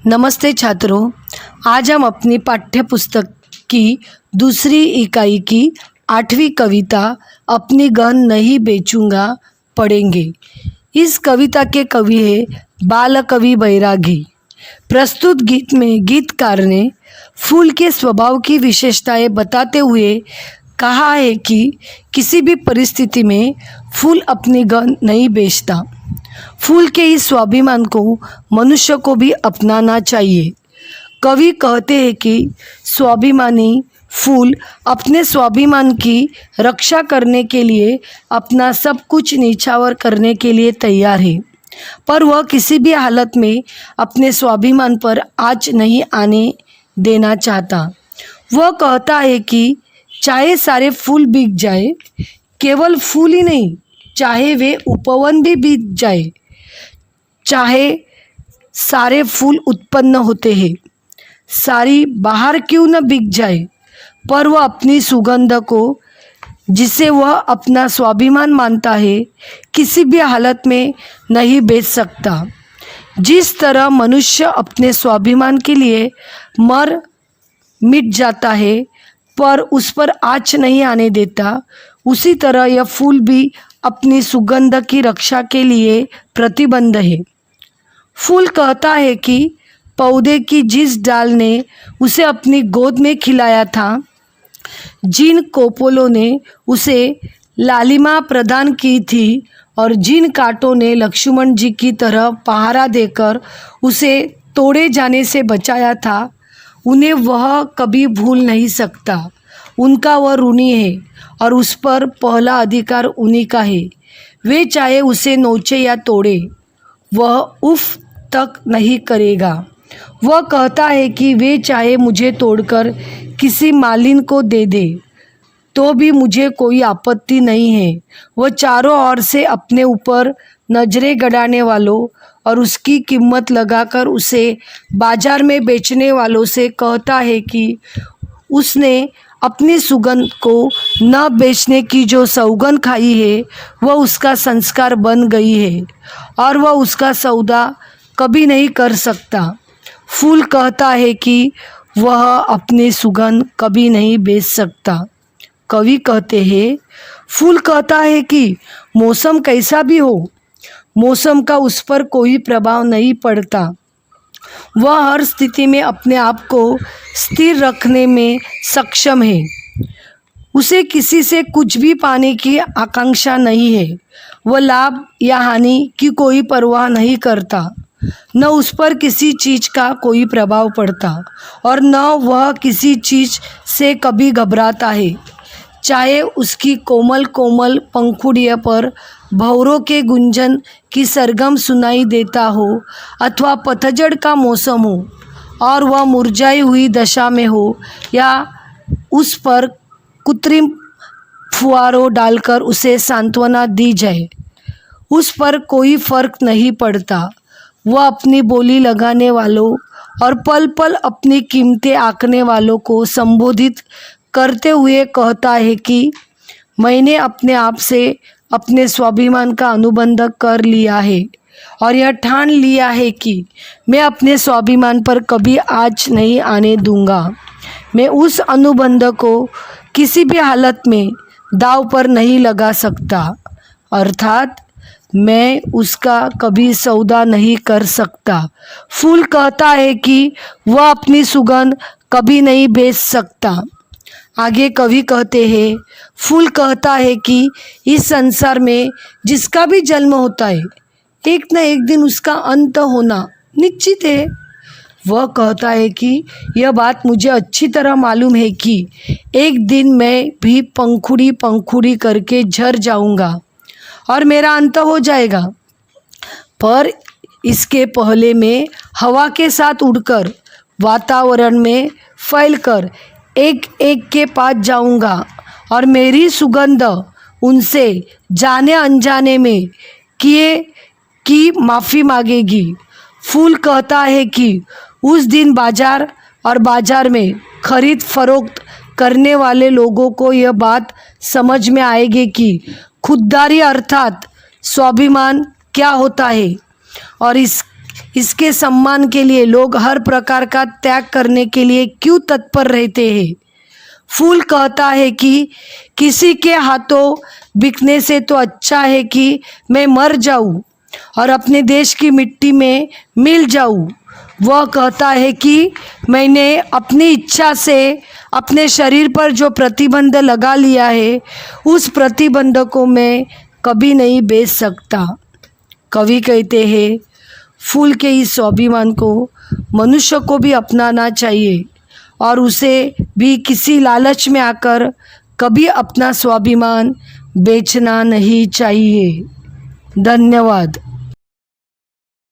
नमस्ते छात्रों, आज हम अपनी पाठ्य पुस्तक की दूसरी इकाई की 8वीं कविता अपनी गन नहीं बेचूंगा पढ़ेंगे। इस कविता के कवि है बाल कवि बैरागी। प्रस्तुत गीत में गीतकार ने फूल के स्वभाव की विशेषताएं बताते हुए कहा है कि किसी भी परिस्थिति में फूल अपनी गन नहीं बेचता। फूल के इस स्वाभिमान को मनुष्य को भी अपनाना चाहिए। कवि कहते हैं कि स्वाभिमानी फूल अपने स्वाभिमान की रक्षा करने के लिए अपना सब कुछ न्यौछावर करने के लिए तैयार है, पर वह किसी भी हालत में अपने स्वाभिमान पर आँच नहीं आने देना चाहता। वह कहता है कि चाहे सारे फूल बिक जाए, केवल फूल ही नहीं, चाहे वे उपवन भी बिक जाए, चाहे सारे फूल उत्पन्न होते हैं, सारी बाहर क्यों न बिक जाए, पर वह अपनी सुगंध को, जिसे वह अपना स्वाभिमान मानता है, किसी भी हालत में नहीं बेच सकता। जिस तरह मनुष्य अपने स्वाभिमान के लिए मर मिट जाता है पर उस पर आँच नहीं आने देता, उसी तरह यह फूल भी अपनी सुगंध की रक्षा के लिए प्रतिबद्ध है। फूल कहता है कि पौधे की जिस डाल ने उसे अपनी गोद में खिलाया था, जिन कोपलों ने उसे लालिमा प्रदान की थी और जिन कांटों ने लक्ष्मण जी की तरह पहरा देकर उसे तोड़े जाने से बचाया था, उन्हें वह कभी भूल नहीं सकता। उनका वह ऋणी है और उस पर पहला अधिकार उन्हीं का है। वे चाहे उसे नोचे या तोड़े, वह उफ तक नहीं करेगा। वह कहता है कि वे चाहे मुझे तोड़कर किसी मालिन को दे दे तो भी मुझे कोई आपत्ति नहीं है। वह चारों ओर से अपने ऊपर नजरें गड़ाने वालों और उसकी कीमत लगाकर उसे बाजार में बेचने वालों से कहता है कि उसने अपनी सुगंध को न बेचने की जो सौगंध खाई है, वह उसका संस्कार बन गई है और वह उसका सौदा कभी नहीं कर सकता। फूल कहता है कि वह अपनी सुगंध कभी नहीं बेच सकता। कवि कहते हैं, फूल कहता है कि मौसम कैसा भी हो, मौसम का उस पर कोई प्रभाव नहीं पड़ता। वह हर स्थिति में अपने आप को स्थिर रखने में सक्षम है। उसे किसी से कुछ भी पाने की आकांक्षा नहीं है। वह लाभ या हानि की कोई परवाह नहीं करता। न उस पर किसी चीज़ का कोई प्रभाव पड़ता और न वह किसी चीज़ से कभी घबराता है। चाहे उसकी कोमल कोमल पंखुड़ियों पर भंवरों के गुंजन की सरगम सुनाई देता हो अथवा पतझड़ का मौसम हो और वह मुरझाई हुई दशा में हो, या उस पर कृत्रिम फुहारों डालकर उसे सांत्वना दी जाए, उस पर कोई फर्क नहीं पड़ता। वह अपनी बोली लगाने वालों और पल पल अपनी कीमतें आंकने वालों को संबोधित करते हुए कहता है कि मैंने अपने आप से अपने स्वाभिमान का अनुबंध कर लिया है और यह ठान लिया है कि मैं अपने स्वाभिमान पर कभी आँच नहीं आने दूंगा। मैं उस अनुबंध को किसी भी हालत में दांव पर नहीं लगा सकता, अर्थात मैं उसका कभी सौदा नहीं कर सकता। फूल कहता है कि वह अपनी सुगंध कभी नहीं बेच सकता। आगे कवि कहते हैं, फूल कहता है कि इस संसार में जिसका भी जन्म होता है, एक न एक दिन उसका अंत होना निश्चित है। वह कहता है कि यह बात मुझे अच्छी तरह मालूम है कि एक दिन मैं भी पंखुड़ी पंखुड़ी करके झड़ जाऊंगा और मेरा अंत हो जाएगा, पर इसके पहले मैं हवा के साथ उड़कर वातावरण में फैलकर एक एक के पास जाऊंगा और मेरी सुगंध उनसे जाने अनजाने में किए की माफ़ी मांगेगी। फूल कहता है कि उस दिन बाजार और बाजार में खरीद फरोख्त करने वाले लोगों को यह बात समझ में आएगी कि खुददारी अर्थात स्वाभिमान क्या होता है और इसके सम्मान के लिए लोग हर प्रकार का त्याग करने के लिए क्यों तत्पर रहते हैं। फूल कहता है कि किसी के हाथों बिकने से तो अच्छा है कि मैं मर जाऊं और अपने देश की मिट्टी में मिल जाऊं। वह कहता है कि मैंने अपनी इच्छा से अपने शरीर पर जो प्रतिबंध लगा लिया है उस प्रतिबंध को मैं कभी नहीं बेच सकता। कवि कहते हैं फूल के इस स्वाभिमान को मनुष्य को भी अपनाना चाहिए और उसे भी किसी लालच में आकर कभी अपना स्वाभिमान बेचना नहीं चाहिए। धन्यवाद।